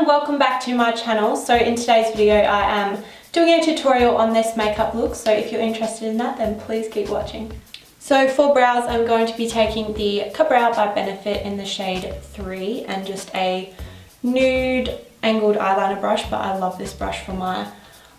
everyone, welcome back to my channel. So in today's video I am doing a tutorial on this makeup look, so if you're interested in that then please keep watching. So for brows I'm going to be taking the Cut Brow by Benefit in the shade 3 and just a nude angled eyeliner brush, but I love this brush for my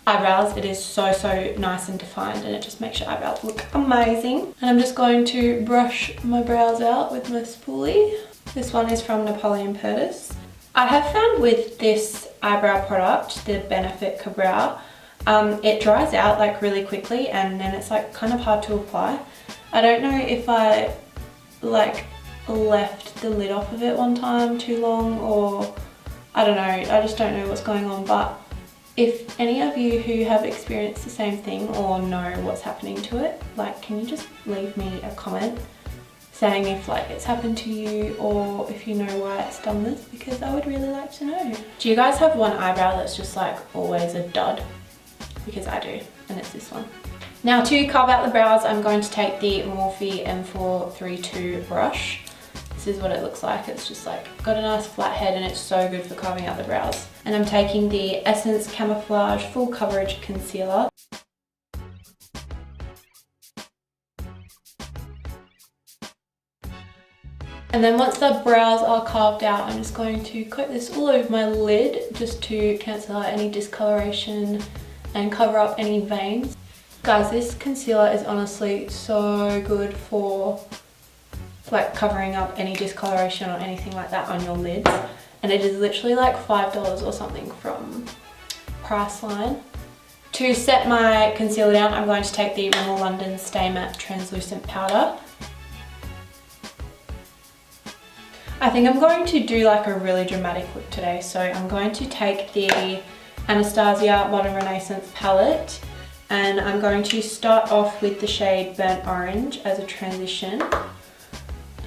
eyebrows. It is so nice and defined and it just makes your eyebrows look amazing. And I'm just going to brush my brows out with my spoolie. This one is from Napoleon Purtis. I have found with this eyebrow product, the Benefit Cut Brow, it dries out like really quickly and then it's like kind of hard to apply. I don't know if I like left the lid off of it one time too long, or I don't know, I just don't know what's going on. But if any of you who have experienced the same thing or know what's happening to it, like, can you just leave me a comment saying if like it's happened to you or if you know why it's done this, because I would really like to know. Do you guys have one eyebrow that's just like always a dud? Because I do, and it's this one. Now to carve out the brows, I'm going to take the Morphe M432 brush. This is what it looks like. It's just like got a nice flat head and it's so good for carving out the brows. And I'm taking the Essence Camouflage Full Coverage Concealer. And then once the brows are carved out, I'm just going to coat this all over my lid just to cancel out any discoloration and cover up any veins. Guys, this concealer is honestly so good for like covering up any discoloration or anything like that on your lids. And it is literally like $5 or something from Priceline. To set my concealer down, I'm going to take the Rimmel London Stay Matte Translucent Powder. I think I'm going to do like a really dramatic look today, so I'm going to take the Anastasia Modern Renaissance palette and I'm going to start off with the shade Burnt Orange as a transition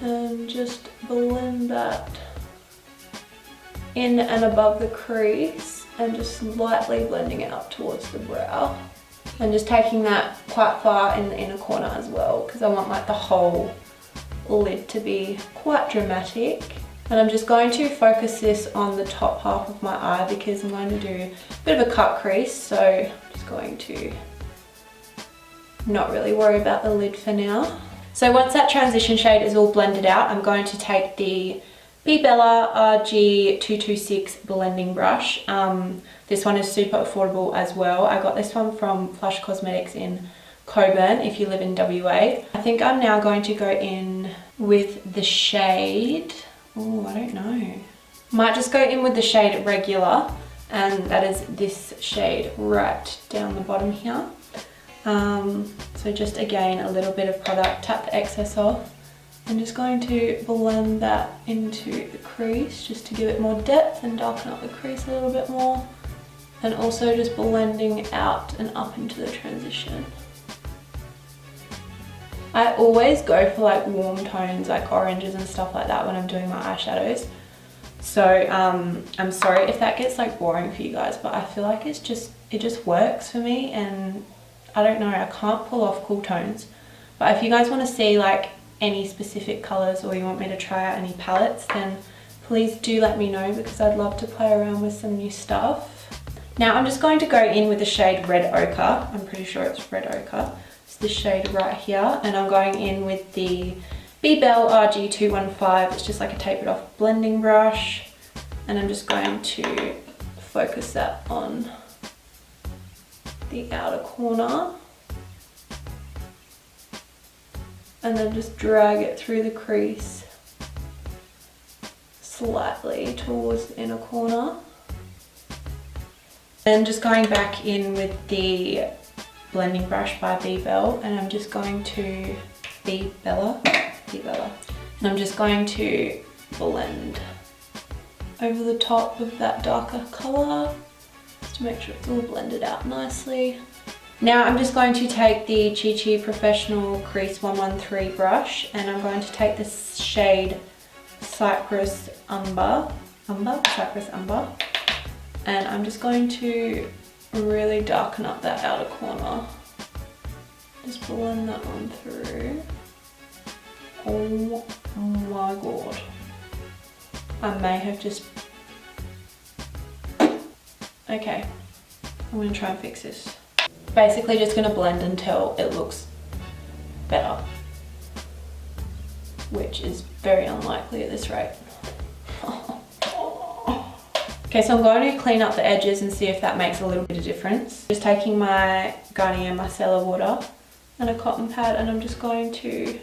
and just blend that in and above the crease and just lightly blending it up towards the brow, and just taking that quite far in the inner corner as well because I want like the whole lid to be quite dramatic. And I'm just going to focus this on the top half of my eye because I'm going to do a bit of a cut crease, so I'm just going to not really worry about the lid for now. So once that transition shade is all blended out, I'm going to take the B Bella RG226 blending brush. This one is super affordable as well. I got this one from Flush Cosmetics in Coburn if you live in WA. I think I'm now going to go in with the shade, oh I don't know, might just go in with the shade Regular, and that is this shade right down the bottom here. So just again a little bit of product, tap the excess off. I'm just going to blend that into the crease just to give it more depth and darken up the crease a little bit more, and also just blending out and up into the transition. I always go for like warm tones like oranges and stuff like that when I'm doing my eyeshadows. So I'm sorry if that gets like boring for you guys, but I feel like it just works for me, and I don't know, I can't pull off cool tones. But if you guys want to see like any specific colours or you want me to try out any palettes, then please do let me know because I'd love to play around with some new stuff. Now I'm just going to go in with the shade Red Ochre. I'm pretty sure it's Red Ochre. It's this shade right here, and I'm going in with the B Bell RG215. It's just like a tapered off blending brush, and I'm just going to focus that on the outer corner and then just drag it through the crease slightly towards the inner corner. And just going back in with the blending brush by B Bell, and I'm just going to B Bella, and I'm just going to blend over the top of that darker colour just to make sure it's all blended out nicely. Now I'm just going to take the Chi Chi Professional Crease 113 brush, and I'm going to take this shade Cypress Umber, and I'm just going to really darken up that outer corner. Just blend that one through. Oh my god. I may have just Okay, I'm going to try and fix this. Basically just going to blend until it looks better, which is very unlikely at this rate. Okay, so I'm going to clean up the edges and see if that makes a little bit of difference. Just taking my Garnier micellar water and a cotton pad, and I'm just going to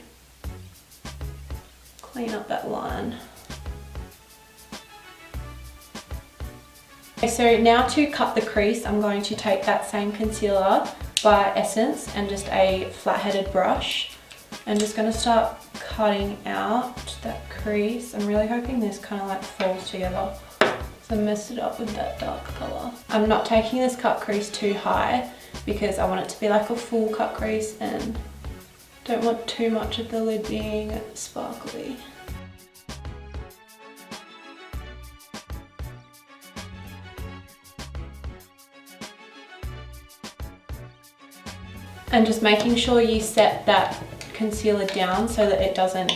clean up that line. Okay, so now to cut the crease, I'm going to take that same concealer by Essence and just a flat-headed brush. I'm just going to start cutting out that crease. I'm really hoping this kind of like falls together. So I messed it up with that dark colour. I'm not taking this cut crease too high because I want it to be like a full cut crease and don't want too much of the lid being sparkly. And just making sure you set that concealer down so that it doesn't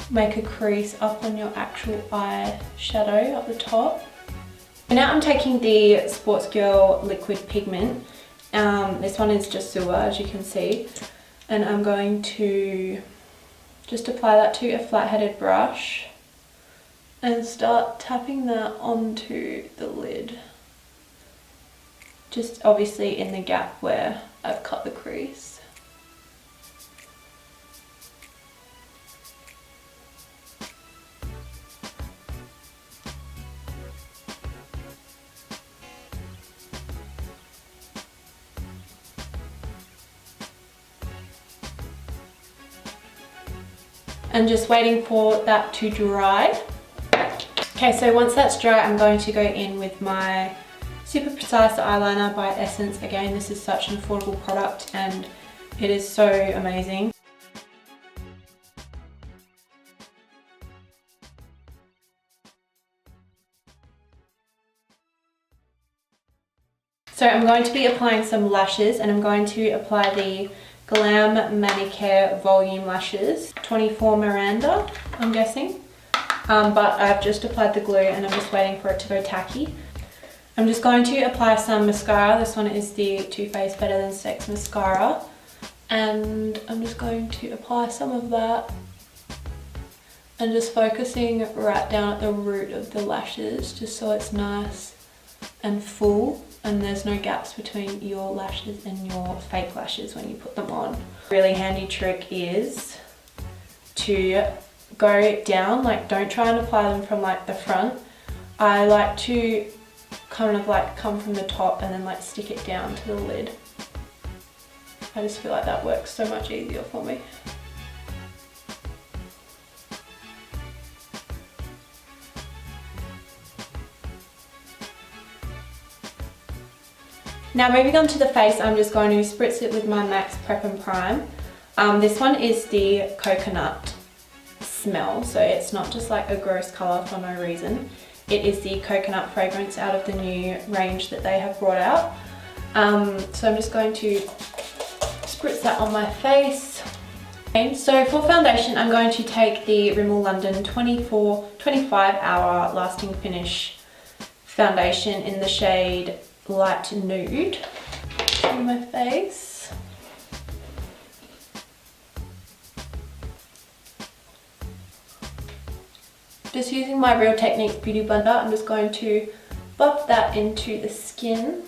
make a crease up on your actual eye shadow up the top. And now I'm taking the Sports Girl liquid pigment. This one is just silver, as you can see. And I'm going to just apply that to a flat-headed brush and start tapping that onto the lid. Just obviously in the gap where I've cut the crease. And just waiting for that to dry. Okay, so once that's dry, I'm going to go in with my Super Precise eyeliner by Essence. Again, this is such an affordable product and it is so amazing. So I'm going to be applying some lashes, and I'm going to apply the Glam Manicure Volume Lashes, 24 Miranda, I'm guessing. But I've just applied the glue and I'm just waiting for it to go tacky. I'm just going to apply some mascara. This one is the Too Faced Better Than Sex mascara. And I'm just going to apply some of that and just focusing right down at the root of the lashes, just so it's nice and full and there's no gaps between your lashes and your fake lashes when you put them on. Really handy trick is to go down, like don't try and apply them from like the front. I like to kind of like come from the top and then like stick it down to the lid. I just feel like that works so much easier for me. Now moving on to the face, I'm just going to spritz it with my MAC Prep and Prime. This one is the coconut smell, so it's not just like a gross colour for no reason. It is the coconut fragrance out of the new range that they have brought out. So I'm just going to spritz that on my face. Okay, so for foundation, I'm going to take the Rimmel London 25 hour lasting finish foundation in the shade Light Nude on my face. Just using my Real Technique Beauty Blender, I'm just going to buff that into the skin.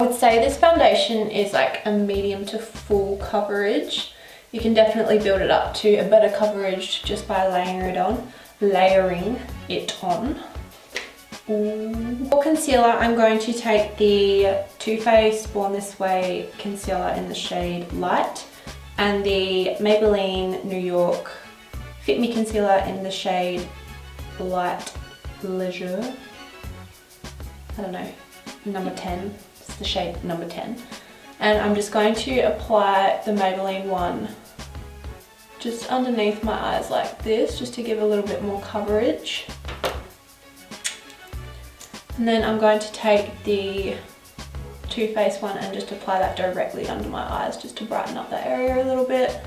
I would say this foundation is like a medium to full coverage. You can definitely build it up to a better coverage just by layering it on. For concealer, I'm going to take the Too Faced Born This Way concealer in the shade Light and the Maybelline New York Fit Me concealer in the shade Light Leisure. I don't know, number 10. It's the shade number 10. And I'm just going to apply the Maybelline one just underneath my eyes like this, just to give a little bit more coverage. And then I'm going to take the Too Faced one and just apply that directly under my eyes just to brighten up that area a little bit.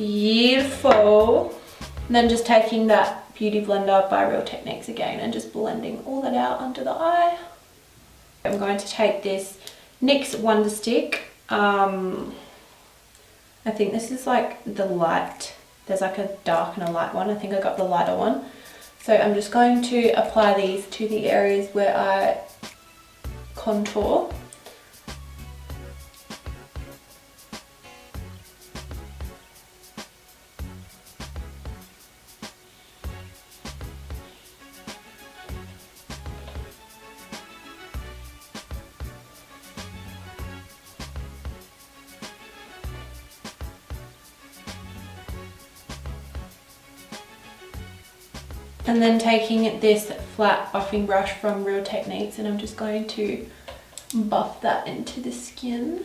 Beautiful. And then just taking that Beauty Blender by Real Techniques again and just blending all that out under the eye. I'm going to take this NYX Wonder Stick. I think this is like the light. There's like a dark and a light one. I think I got the lighter one. So I'm just going to apply these to the areas where I contour. And then taking this flat buffing brush from Real Techniques, and I'm just going to buff that into the skin.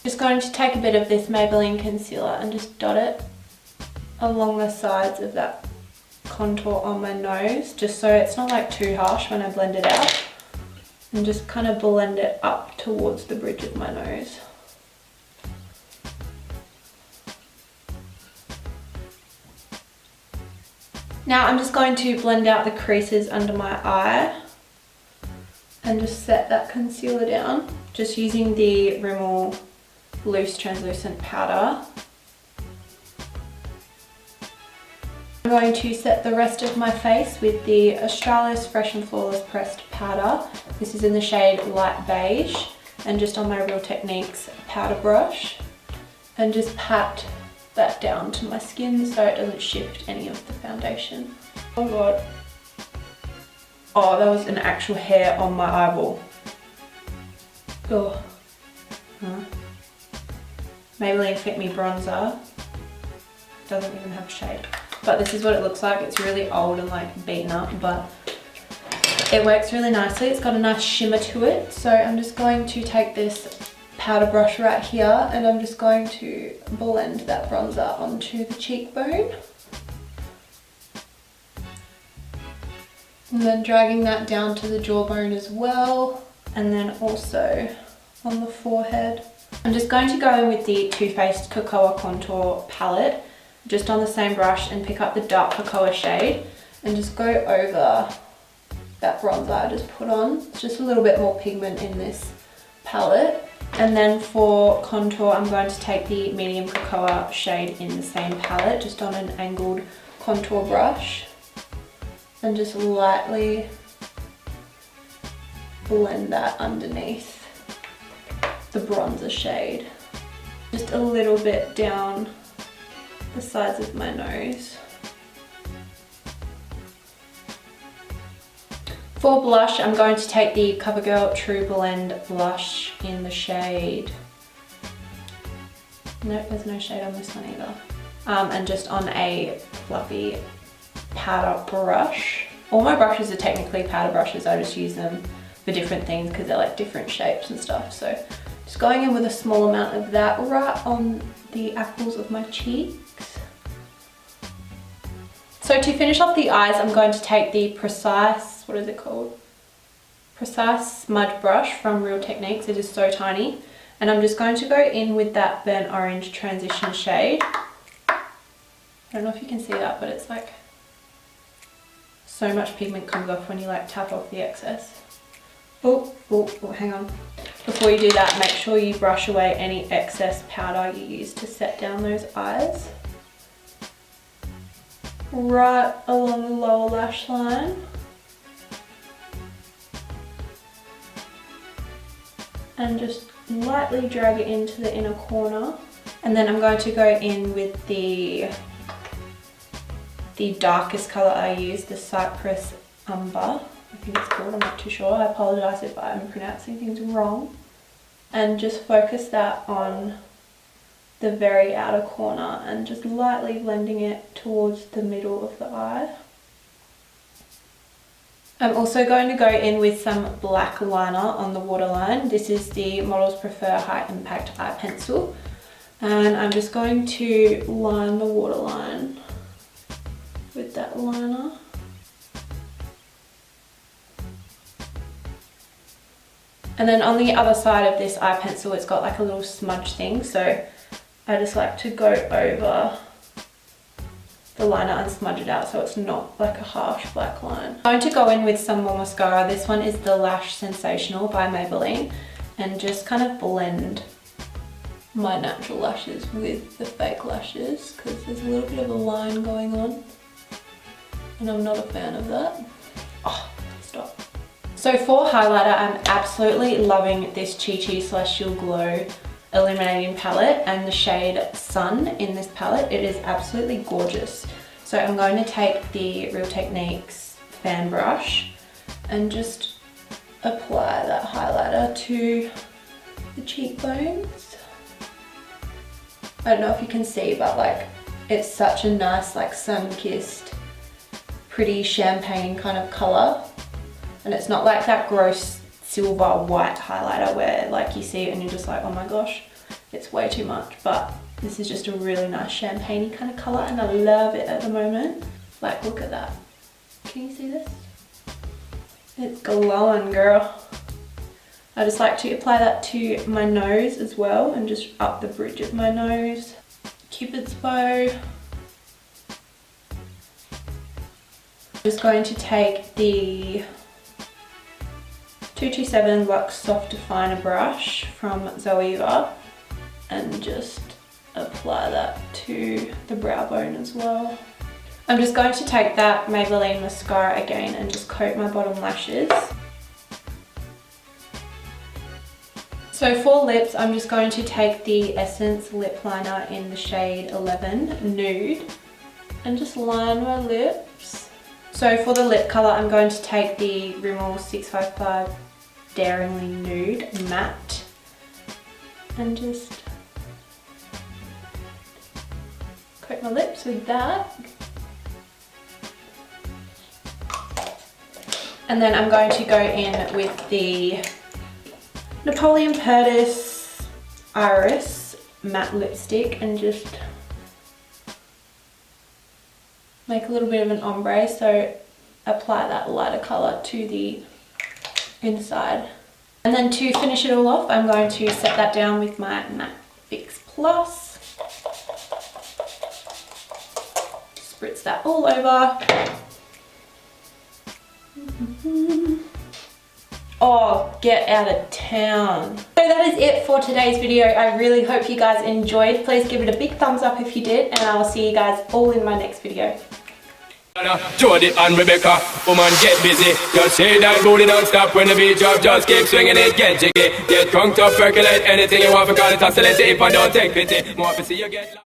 Just going to take a bit of this Maybelline concealer and just dot it along the sides of that contour on my nose, just so it's not like too harsh when I blend it out. And just kind of blend it up towards the bridge of my nose. Now I'm just going to blend out the creases under my eye and just set that concealer down, just using the Rimmel loose translucent powder. I'm going to set the rest of my face with the Australis Fresh and Flawless Pressed Powder. This is in the shade Light Beige, and just on my Real Techniques powder brush, and just pat that down to my skin so it doesn't shift any of the foundation. Oh god. Oh, that was an actual hair on my eyeball. Oh. Huh. Maybelline Fit Me Bronzer. Doesn't even have shade. But this is what it looks like. It's really old and like beaten up, but it works really nicely. It's got a nice shimmer to it. So I'm just going to take this powder brush right here and I'm just going to blend that bronzer onto the cheekbone. And then dragging that down to the jawbone as well. And then also on the forehead. I'm just going to go in with the Too Faced Cocoa Contour palette, just on the same brush, and pick up the dark cocoa shade and just go over that bronzer I just put on. It's just a little bit more pigment in this palette. And then for contour, I'm going to take the medium cocoa shade in the same palette, just on an angled contour brush, and just lightly blend that underneath the bronzer shade. Just a little bit down the sides of my nose. For blush, I'm going to take the CoverGirl True Blend blush in the shade. No, there's no shade on this one either. And just on a fluffy powder brush. All my brushes are technically powder brushes, I just use them for different things because they're like different shapes and stuff. So just going in with a small amount of that right on the apples of my cheeks. So to finish off the eyes, I'm going to take the Precise, what is it called? Precise Smudge Brush from Real Techniques. It is so tiny. And I'm just going to go in with that burnt orange transition shade. I don't know if you can see that, but it's like so much pigment comes off when you like tap off the excess. Oh, hang on. Before you do that, make sure you brush away any excess powder you use to set down those eyes. Right along the lower lash line. And just lightly drag it into the inner corner. And then I'm going to go in with the darkest colour I use, the Cypress Umber, I think it's called, I'm not too sure. I apologise if I'm pronouncing things wrong. And just focus that on the very outer corner and just lightly blending it towards the middle of the eye. I'm also going to go in with some black liner on the waterline. This is the Models Prefer High Impact Eye Pencil. And I'm just going to line the waterline with that liner. And then on the other side of this eye pencil, it's got like a little smudge thing, so I just like to go over the liner and smudge it out so it's not like a harsh black line. I'm going to go in with some more mascara. This one is the Lash Sensational by Maybelline, and just kind of blend my natural lashes with the fake lashes because there's a little bit of a line going on and I'm not a fan of that. Oh, stop. So for highlighter, I'm absolutely loving this Chi Chi Celestial Glow illuminating palette and the shade Sun in this palette. It is absolutely gorgeous. So I'm going to take the Real Techniques fan brush and just apply that highlighter to the cheekbones. I don't know if you can see, but like it's such a nice like sun-kissed pretty champagne kind of colour, and it's not like that gross silver white highlighter where like you see it and you're just like, oh my gosh, it's way too much. But this is just a really nice champagne-y kind of colour and I love it at the moment. Like, look at that. Can you see this? It's glowing, girl. I just like to apply that to my nose as well and just up the bridge of my nose. Cupid's bow. I'm just going to take the 227 Luxe Soft Definer brush from Zoeva and just apply that to the brow bone as well. I'm just going to take that Maybelline mascara again and just coat my bottom lashes. So for lips, I'm just going to take the Essence lip liner in the shade 11 Nude and just line my lips. So for the lip colour, I'm going to take the Rimmel 655 Daringly Nude Matte and just coat my lips with that. And then I'm going to go in with the Napoleon Perdis Iris matte lipstick and just make a little bit of an ombre, so apply that lighter colour to the inside. And then to finish it all off, I'm going to set that down with my Matte Fix Plus. Spritz that all over. Oh, get out of town. So that is it for today's video. I really hope you guys enjoyed. Please give it a big thumbs up if you did, and I will see you guys all in my next video. Jody and Rebecca, woman get busy. Just shake that booty don't stop when the beat drop. Just keep swinging it, get jiggy. Get crunked up, percolate anything you want, for call it oscillate. If I don't take pity, more to see you get